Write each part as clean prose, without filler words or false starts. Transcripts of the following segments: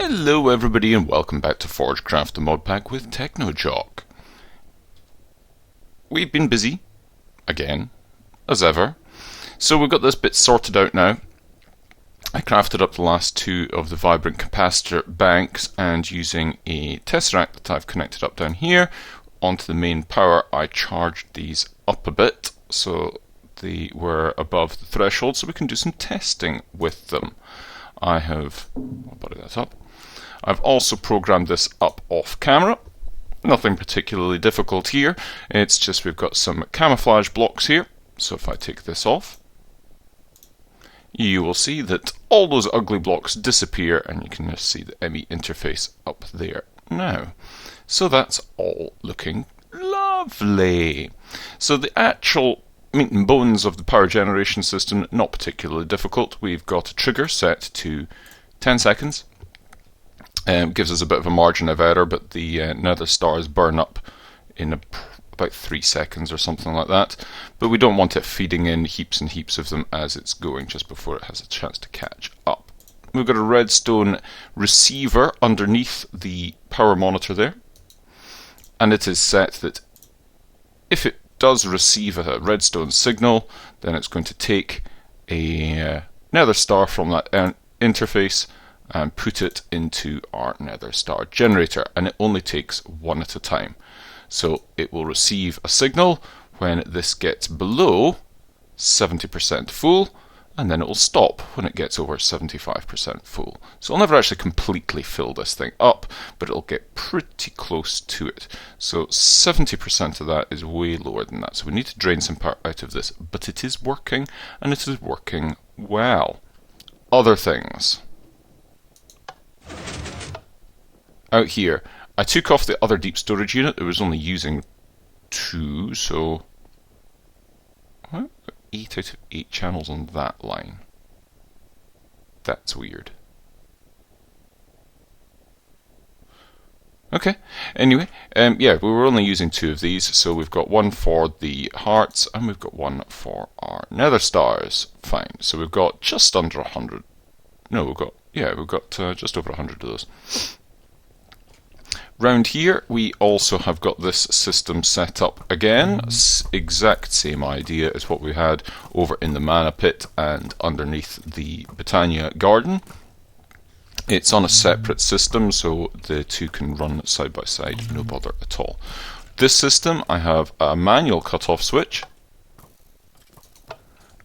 Hello everybody and welcome back to ForgeCraft Modpack with TechnoJock. We've been busy, again, as ever, so we've got this bit sorted out now. I crafted up the last two of the vibrant capacitor banks, and using a tesseract that I've connected up down here onto the main power, I charged these up a bit so they were above the threshold so we can do some testing with them. I'll body that up. I've also programmed this up off camera. Nothing particularly difficult here. It's just we've got some camouflage blocks here. So if I take this off, you will see that all those ugly blocks disappear and you can just see the ME interface up there now. So that's all looking lovely. So the actual meat and bones of the power generation system, not particularly difficult. We've got a trigger set to 10 seconds. Gives us a bit of a margin of error, but the Nether Stars burn up in about 3 seconds or something like that. But we don't want it feeding in heaps and heaps of them as it's going, just before it has a chance to catch up. We've got a redstone receiver underneath the power monitor there, and it is set that if it does receive a redstone signal, then it's going to take a Nether Star from that interface and put it into our Nether Star generator, and it only takes one at a time. So it will receive a signal when this gets below 70% full, and then it will stop when it gets over 75% full. So it'll never actually completely fill this thing up, but it'll get pretty close to it. So 70% of that is way lower than that. So we need to drain some power out of this, but it is working, and it is working well. Other things. Out here, I took off the other deep storage unit. It was only using 2, so 8 out of 8 channels on that line. That's weird. Okay, anyway, yeah, we were only using 2 of these, so we've got one for the hearts and we've got one for our Nether Stars. Fine, so we've got just under 100. No, we've got just over 100 of those. Round here, we also have got this system set up again. Exact same idea as what we had over in the Mana Pit and underneath the Botania Garden. It's on a separate system, so the two can run side by side, no bother at all. This system, I have a manual cutoff switch,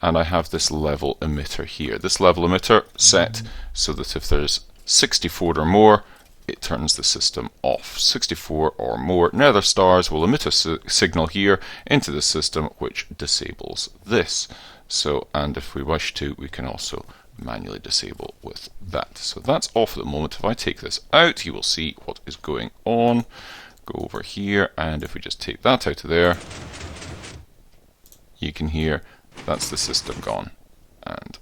and I have this level emitter here. This level emitter set so that if there's 64 or more, it turns the system off. 64 or more Nether Stars will emit a signal here into the system which disables this. So, and if we wish to, we can also manually disable with that. So that's off at the moment. If I take this out, you will see what is going on. Go over here, and if we just take that out of there, you can hear that's the system gone and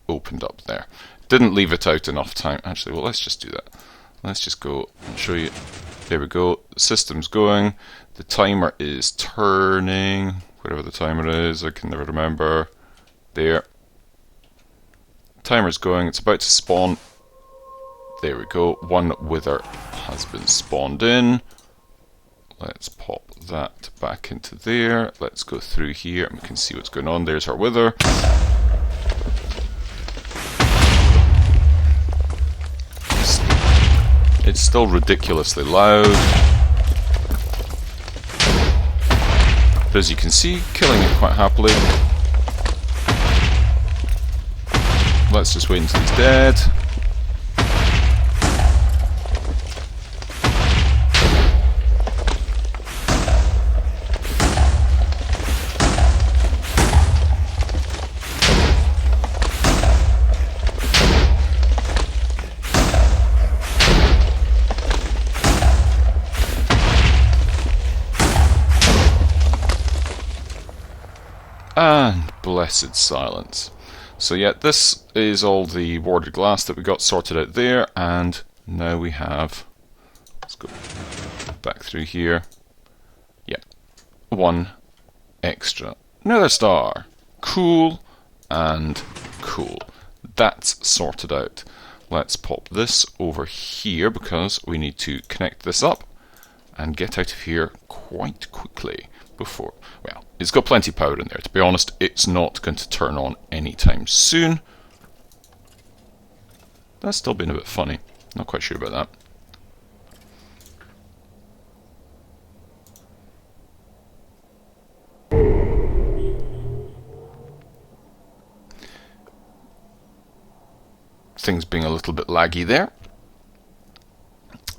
opened up there. Didn't leave it out enough time. Actually, well, let's just do that. Let's just go and show you. There we go. The system's going. The timer is turning. Whatever the timer is, I can never remember. There. Timer's going. It's about to spawn. There we go. One wither has been spawned in. Let's pop that back into there. Let's go through here and we can see what's going on. There's our wither. It's still ridiculously loud. But as you can see, killing it quite happily. Let's just wait until he's dead. And blessed silence. So yeah, this is all the warded glass that we got sorted out there, and now we have, let's go back through here, yeah, one extra Nether Star. Cool and cool. That's sorted out. let's pop this over here because we need to connect this up and get out of here quite quickly before, well, it's got plenty of power in there. To be honest, it's not going to turn on anytime soon. That's still been a bit funny. Not quite sure about that. Things being a little bit laggy there.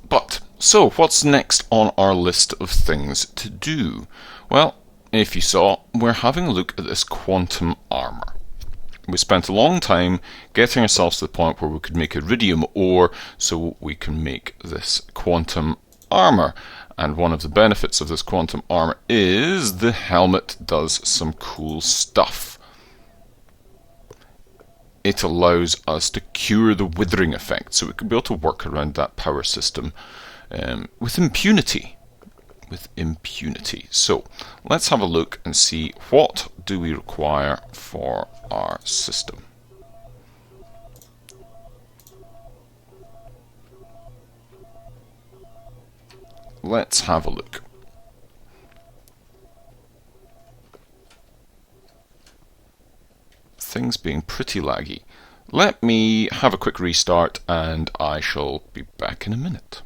But, so what's next on our list of things to do? Well, if you saw, we're having a look at this quantum armor. We spent a long time getting ourselves to the point where we could make iridium ore so we can make this quantum armor. And one of the benefits of this quantum armor is the helmet does some cool stuff. It allows us to cure the withering effect, so we can be able to work around that power system with impunity. So let's have a look and see what do we require for our system. Let's have a look. Things being pretty laggy. Let me have a quick restart and I shall be back in a minute.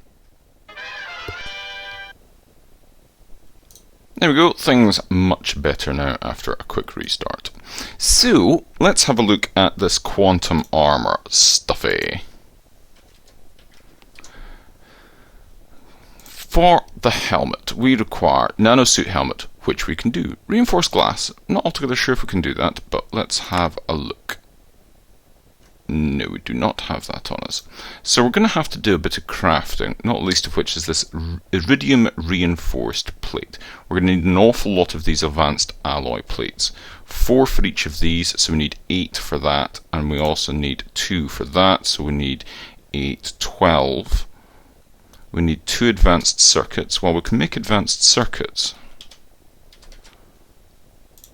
There we go, things much better now after a quick restart. So, let's have a look at this quantum armor stuffy. For the helmet, we require nanosuit helmet, which we can do. Reinforced glass, not altogether sure if we can do that, but let's have a look. No, we do not have that on us. So we're going to have to do a bit of crafting, not least of which is this iridium reinforced plate. We're going to need an awful lot of these advanced alloy plates. 4 for each of these, so we need 8 for that, and we also need 2 for that, so we need 8, 12. We need 2 advanced circuits. Well, we can make advanced circuits.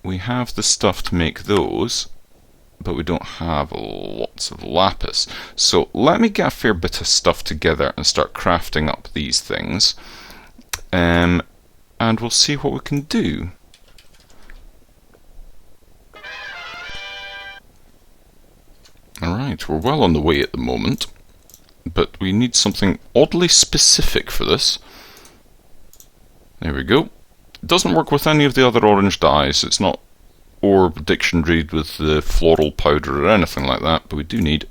We have the stuff to make those, but we don't have lots of lapis. So let me get a fair bit of stuff together and start crafting up these things, and we'll see what we can do. Alright, we're well on the way at the moment, but we need something oddly specific for this. There we go. It doesn't work with any of the other orange dyes. It's not orb dictionary with the floral powder or anything like that, but we do need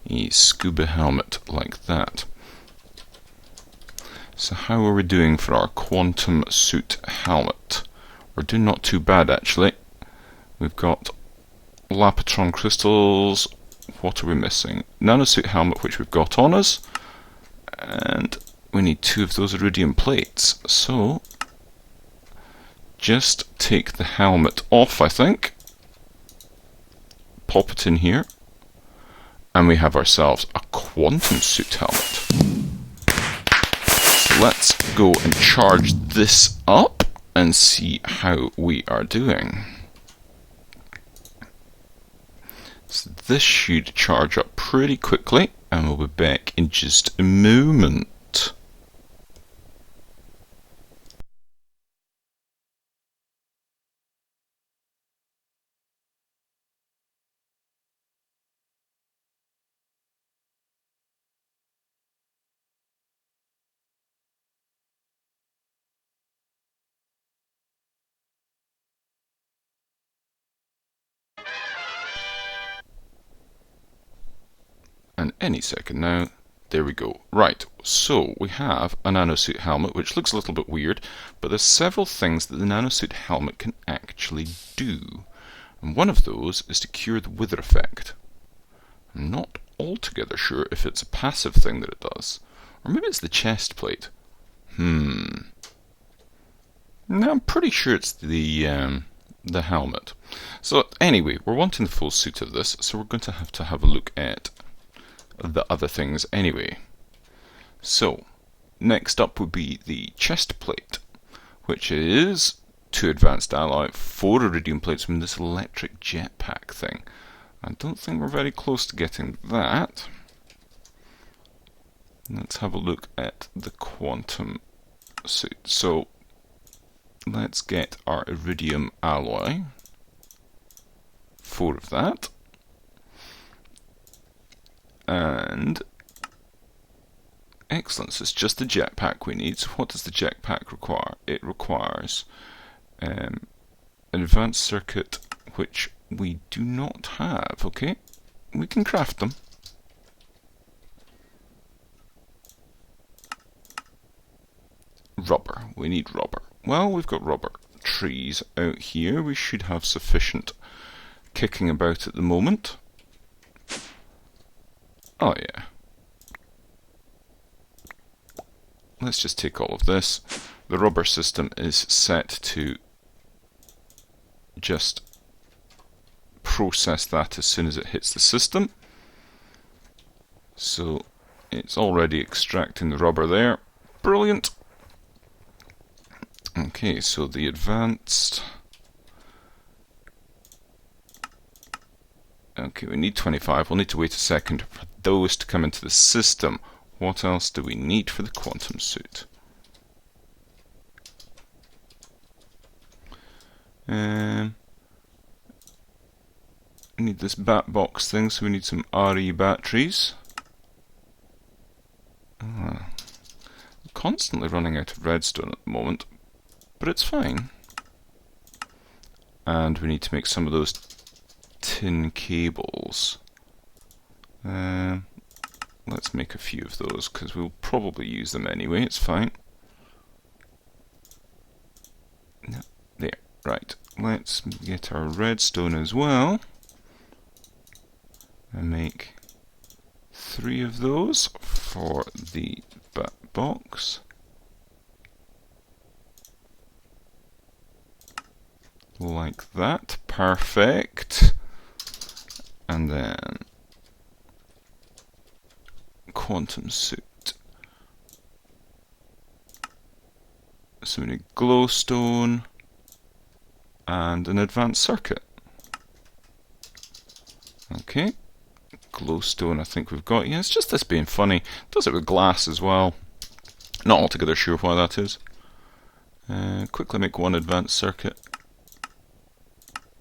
a scuba helmet like that. So how are we doing for our quantum suit helmet? We're doing not too bad actually. We've got Lapitron crystals. What are we missing? Nanosuit helmet, which we've got on us, and we need 2 of those iridium plates. So just take the helmet off, I think. Pop it in here, and we have ourselves a quantum suit helmet. So let's go and charge this up and see how we are doing. So this should charge up pretty quickly, and we'll be back in just a moment. And any second now, there we go. Right, so we have a nanosuit helmet, which looks a little bit weird, but there's several things that the nanosuit helmet can actually do. And one of those is to cure the wither effect. I'm not altogether sure if it's a passive thing that it does, or maybe it's the chest plate. No, I'm pretty sure it's the helmet. So anyway, we're wanting the full suit of this, so we're going to have a look at the other things anyway. So next up would be the chest plate, which is 2 advanced alloy, 4 iridium plates from this electric jetpack thing. I don't think we're very close to getting that. Let's have a look at the quantum suit. So let's get our iridium alloy, 4 of that, and excellent, so it's just the jetpack we need. So what does the jetpack require? It requires an advanced circuit, which we do not have. Okay, we can craft them. Rubber, we need rubber. Well, we've got rubber trees out here. We should have sufficient kicking about at the moment. Oh yeah. Let's just take all of this. The rubber system is set to just process that as soon as it hits the system. So it's already extracting the rubber there. Brilliant. Okay, so the advanced... Okay, we need 25. We'll need to wait a second for those to come into the system. What else do we need for the quantum suit? We need this bat box thing, so we need some RE batteries. I'm constantly running out of redstone at the moment, but it's fine. And we need to make some of those tin cables. Let's make a few of those, because we'll probably use them anyway, it's fine. No, there, right. Let's get our redstone as well. And make 3 of those for the bat box. Like that, perfect. And then quantum suit. So we need glowstone and an advanced circuit. Okay, glowstone I think we've got. Yeah, it's just this being funny. Does it with glass as well. Not altogether sure why that is. Quickly make 1 advanced circuit.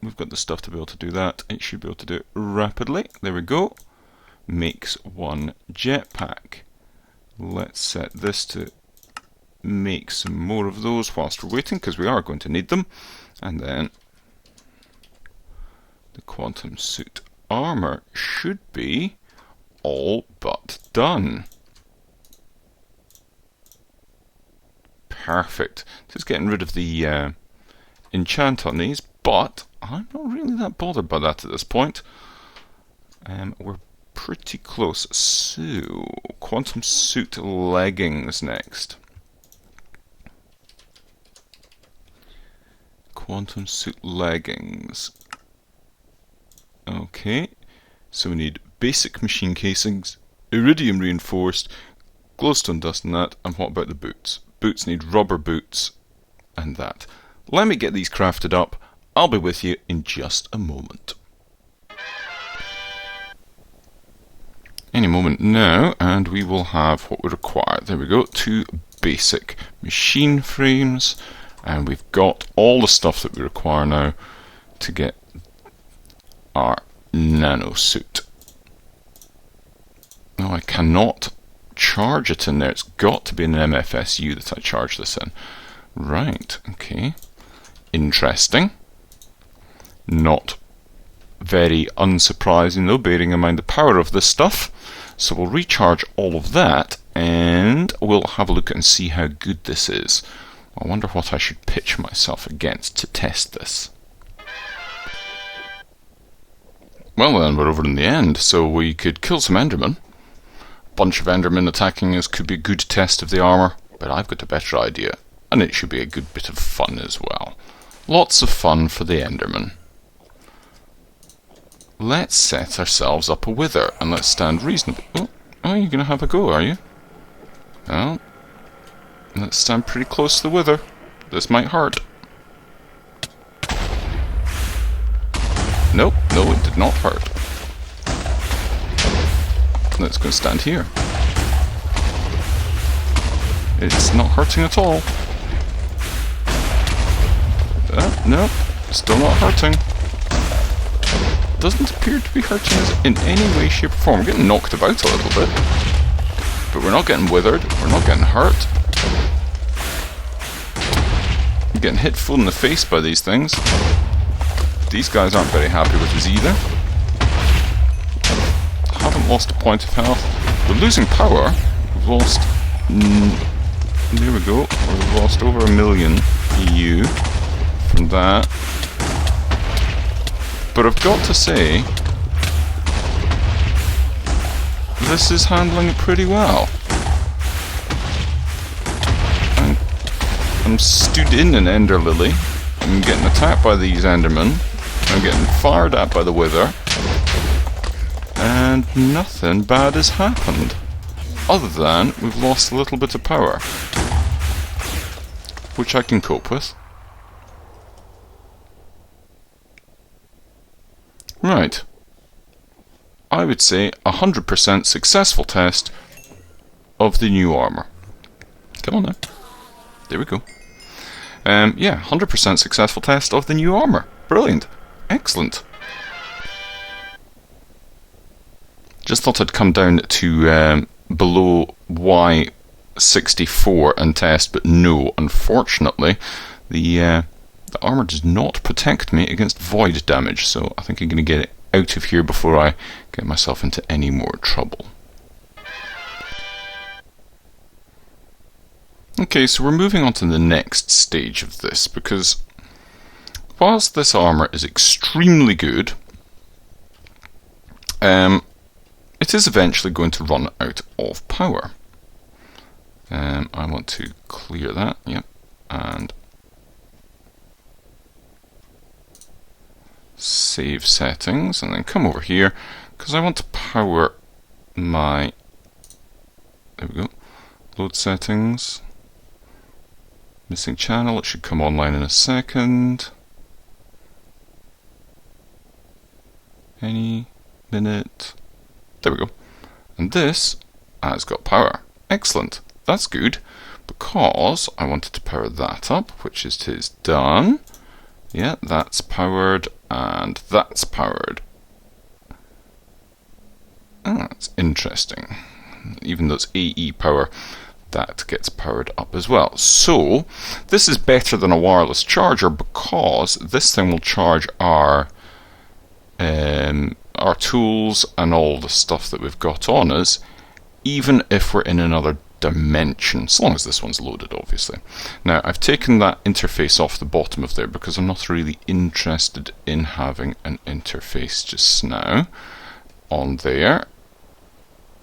We've got the stuff to be able to do that. It should be able to do it rapidly. There we go. Makes 1 jetpack. Let's set this to make some more of those whilst we're waiting, because we are going to need them. And then the quantum suit armour should be all but done. Perfect. Just getting rid of the enchant on these, but I'm not really that bothered by that at this point. We're pretty close. So, quantum suit leggings next. Quantum suit leggings. Okay, so we need basic machine casings, iridium reinforced, glowstone dust and that, and what about the boots? Boots need rubber boots and that. Let me get these crafted up. I'll be with you in just a moment. Any moment now, and we will have what we require. There we go, 2 basic machine frames, and we've got all the stuff that we require now to get our nano suit. Now I cannot charge it in there. It's got to be an MFSU that I charge this in. Right, okay. Interesting. Not very unsurprising though, bearing in mind the power of this stuff. So we'll recharge all of that and we'll have a look and see how good this is. I wonder what I should pitch myself against to test this. Well then, we're over in the end, so we could kill some Endermen. Bunch of Endermen attacking us could be a good test of the armour, but I've got a better idea, and it should be a good bit of fun as well. Lots of fun for the Endermen. Let's set ourselves up a wither, and let's stand reasonably... Oh, you're going to have a go, are you? Well, let's stand pretty close to the wither. This might hurt. Nope, no, it did not hurt. Let's go stand here. It's not hurting at all. No, still not hurting. Doesn't appear to be hurting us in any way, shape or form. We're getting knocked about a little bit. But we're not getting withered. We're not getting hurt. We're getting hit full in the face by these things. These guys aren't very happy with us either. Haven't lost a point of health. We're losing power. We've lost... there we go. We've lost over 1 million EU from that. But I've got to say, this is handling it pretty well. I'm stood in an Ender Lily. I'm getting attacked by these Endermen. I'm getting fired at by the Wither. And nothing bad has happened. Other than we've lost a little bit of power. Which I can cope with. Right. I would say 100% successful test of the new armour. Come on now. There we go. Yeah, 100% successful test of the new armour. Brilliant. Excellent. Just thought I'd come down to below Y64 and test, but no, unfortunately, the armour does not protect me against void damage, so I think I'm going to get it out of here before I get myself into any more trouble. Okay, so we're moving on to the next stage of this, because whilst this armour is extremely good, it is eventually going to run out of power. I want to clear that, yep, and save settings, and then come over here, because I want to power my, there we go, load settings, missing channel, it should come online in a second, any minute, there we go, and this has got power. Excellent, that's good, because I wanted to power that up, which is done. Yeah, that's powered, and that's powered. Oh, that's interesting. Even though it's AE power, that gets powered up as well. So, this is better than a wireless charger because this thing will charge our tools and all the stuff that we've got on us, even if we're in another dimension, so long as this one's loaded, obviously. Now, I've taken that interface off the bottom of there because I'm not really interested in having an interface just now on there.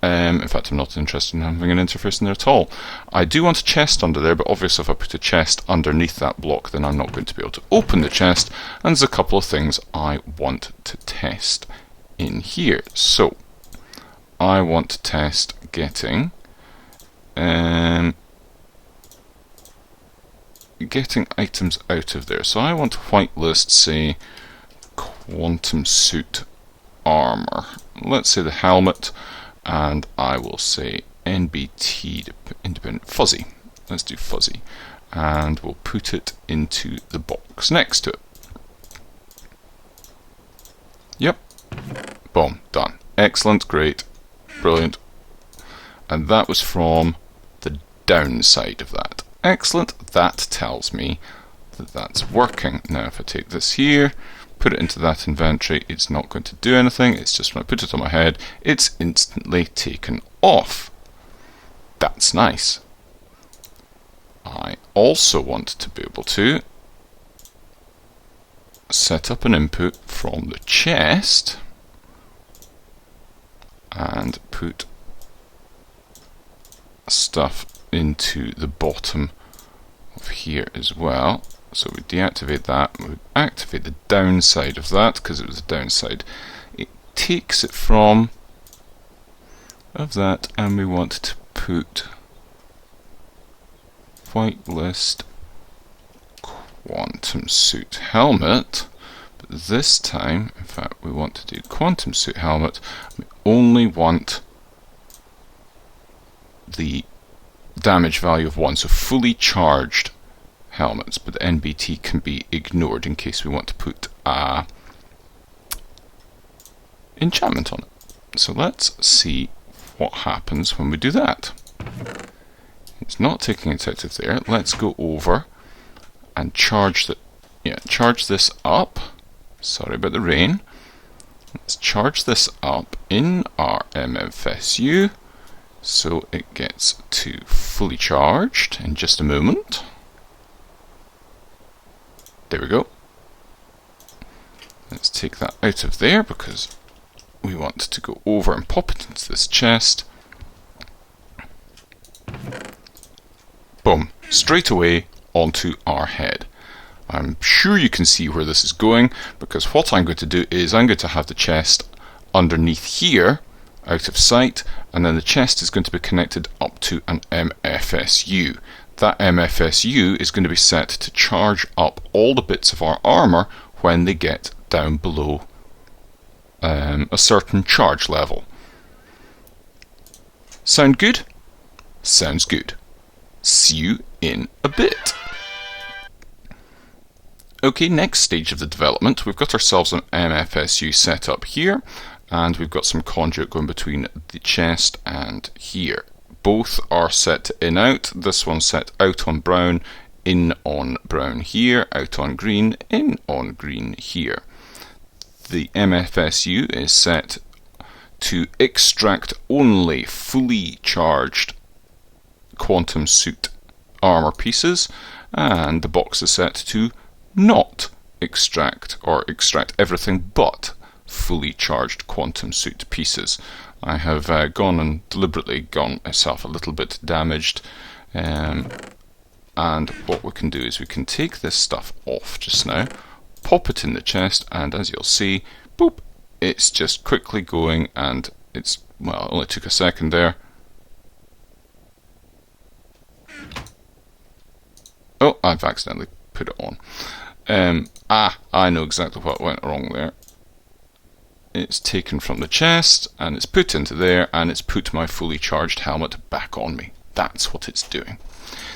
In fact, I'm not interested in having an interface in there at all. I do want a chest under there, but obviously if I put a chest underneath that block, then I'm not going to be able to open the chest, and there's a couple of things I want to test in here. So, I want to test getting items out of there. So I want to whitelist, say, quantum suit armor. Let's say the helmet, and I will say NBT independent fuzzy. Let's do fuzzy, and we'll put it into the box next to it. Yep. Boom. Done. Excellent. Great. Brilliant. And that was from the downside of that. Excellent. That tells me that that's working. Now if I take this here, put it into that inventory, it's not going to do anything. It's just when I put it on my head, it's instantly taken off. That's nice. I also want to be able to set up an input from the chest and put stuff into the bottom of here as well. So we deactivate that, we activate the downside of that because it was a downside. It takes it from of that, and we want to put whitelist quantum suit helmet, but this time, in fact, we want to do quantum suit helmet. We only want the damage value of 1, so fully charged helmets, but the NBT can be ignored in case we want to put a enchantment on it. So let's see what happens when we do that. It's not taking it out of there. Let's go over and charge this up. Sorry about the rain. Let's charge this up in our MFSU so it gets to fully charged in just a moment. There we go. Let's take that out of there because we want to go over and pop it into this chest. Boom. Straight away onto our head. I'm sure you can see where this is going, because what I'm going to do is I'm going to have the chest underneath here, out of sight, and then the chest is going to be connected up to an MFSU. That MFSU is going to be set to charge up all the bits of our armour when they get down below a certain charge level. Sound good? Sounds good. See you in a bit. Okay, next stage of the development, we've got ourselves an MFSU set up here, and we've got some conduit going between the chest and here. Both are set to in-out. This one's set out on brown, in on brown here, out on green, in on green here. The MFSU is set to extract only fully charged quantum suit armor pieces, and the box is set to not extract everything but fully charged quantum suit pieces. I have gone and deliberately got myself a little bit damaged, and what we can do is we can take this stuff off just now, pop it in the chest, and as you'll see, boop, it's just quickly going, and it's, well, it only took a second there. Oh, I've accidentally put it on. I know exactly what went wrong there. It's taken from the chest, and it's put into there, and it's put my fully charged helmet back on me. That's what it's doing.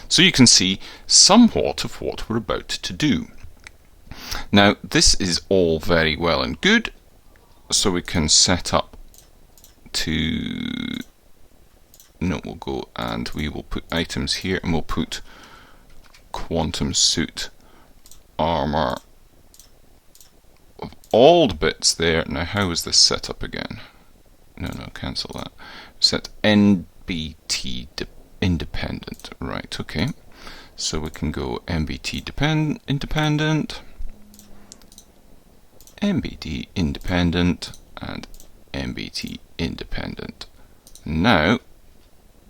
So you can see somewhat of what we're about to do. Now, this is all very well and good, so we can set up to... No, we'll go and we will put items here, and we'll put quantum suit armor of all the bits there. Now, how is this set up again? No, cancel that. Set NBT independent. Right, okay. So we can go NBT independent, NBT independent, and NBT independent. Now,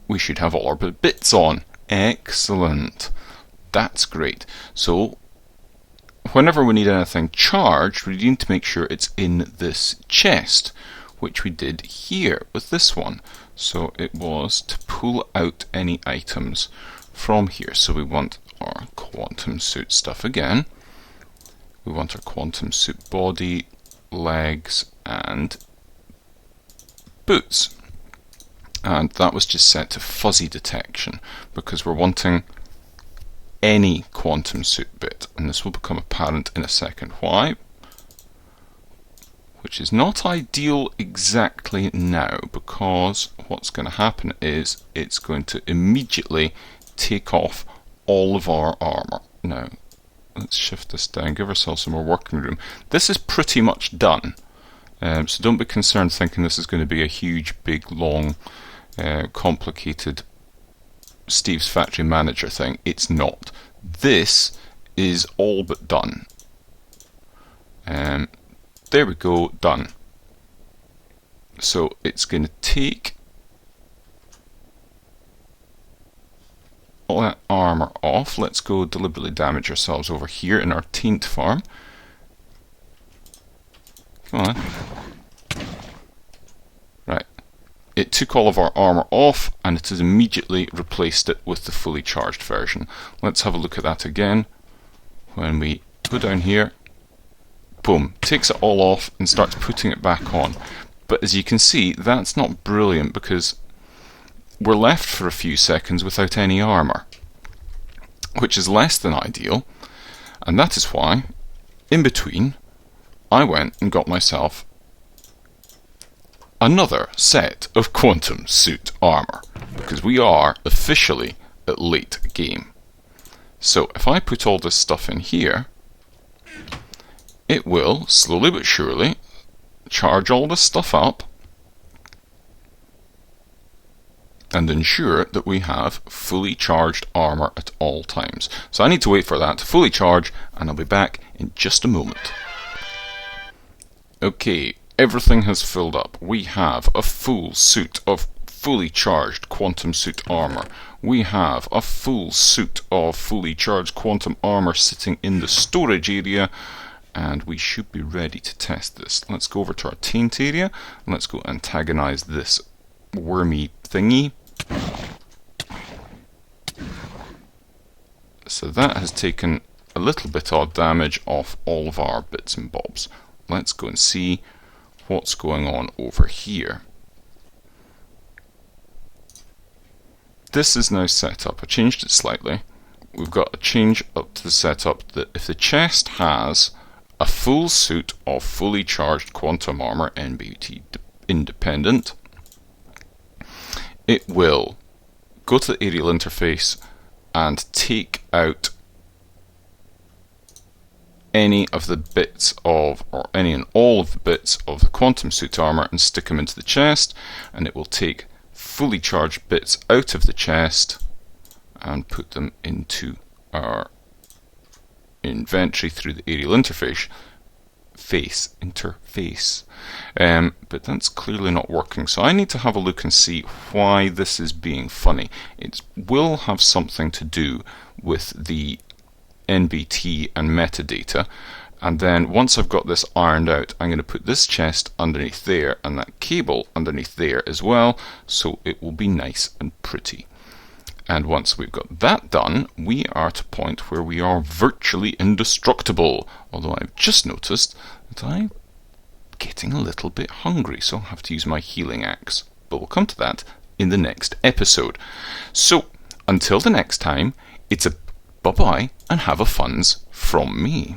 we should have all our bits on. Excellent. That's great. So, whenever we need anything charged, we need to make sure it's in this chest, which we did here with this one. So it was to pull out any items from here. So we want our quantum suit stuff again. We want our quantum suit body, legs, and boots. And that was just set to fuzzy detection because we're wanting any quantum suit bit, and this will become apparent in a second why, which is not ideal exactly now, because what's going to happen is it's going to immediately take off all of our armor. Now, let's shift this down, give ourselves some more working room. This is pretty much done, so don't be concerned thinking this is going to be a huge, big, long, complicated Steve's Factory Manager thing. It's not. This is all but done. There we go, done. So it's going to take all that armour off. Let's go deliberately damage ourselves over here in our taint farm. Come on. Right. It took all of our armour off, and it has immediately replaced it with the fully charged version. Let's have a look at that again. When we go down here, boom, takes it all off and starts putting it back on. But as you can see, that's not brilliant, because we're left for a few seconds without any armour, which is less than ideal, and that is why, in between, I went and got myself another set of quantum suit armour, because we are officially at late game. So if I put all this stuff in here, it will, slowly but surely, charge all this stuff up and ensure that we have fully charged armour at all times. So I need to wait for that to fully charge, and I'll be back in just a moment. Okay, everything has filled up. We have a full suit of fully charged quantum suit armour. We have a full suit of fully charged quantum armour sitting in the storage area, and we should be ready to test this. Let's go over to our taint area, and let's go antagonise this wormy thingy. So that has taken a little bit of damage off all of our bits and bobs. Let's go and see what's going on over here. This is now set up. I changed it slightly. We've got a change up to the setup that if the chest has a full suit of fully charged quantum armour, NBT independent, it will go to the aerial interface and take out any of the bits of, or any and all of the bits of the quantum suit armour and stick them into the chest, and it will take fully charged bits out of the chest and put them into our inventory through the aerial interface. But that's clearly not working, so I need to have a look and see why this is being funny. It will have something to do with the NBT and metadata, and then once I've got this ironed out, I'm going to put this chest underneath there and that cable underneath there as well, so it will be nice and pretty. And once we've got that done, we are at a point where we are virtually indestructible, although I've just noticed that I'm getting a little bit hungry, so I'll have to use my healing axe. But we'll come to that in the next episode. So, until the next time, it's a bye-bye and have a funs from me.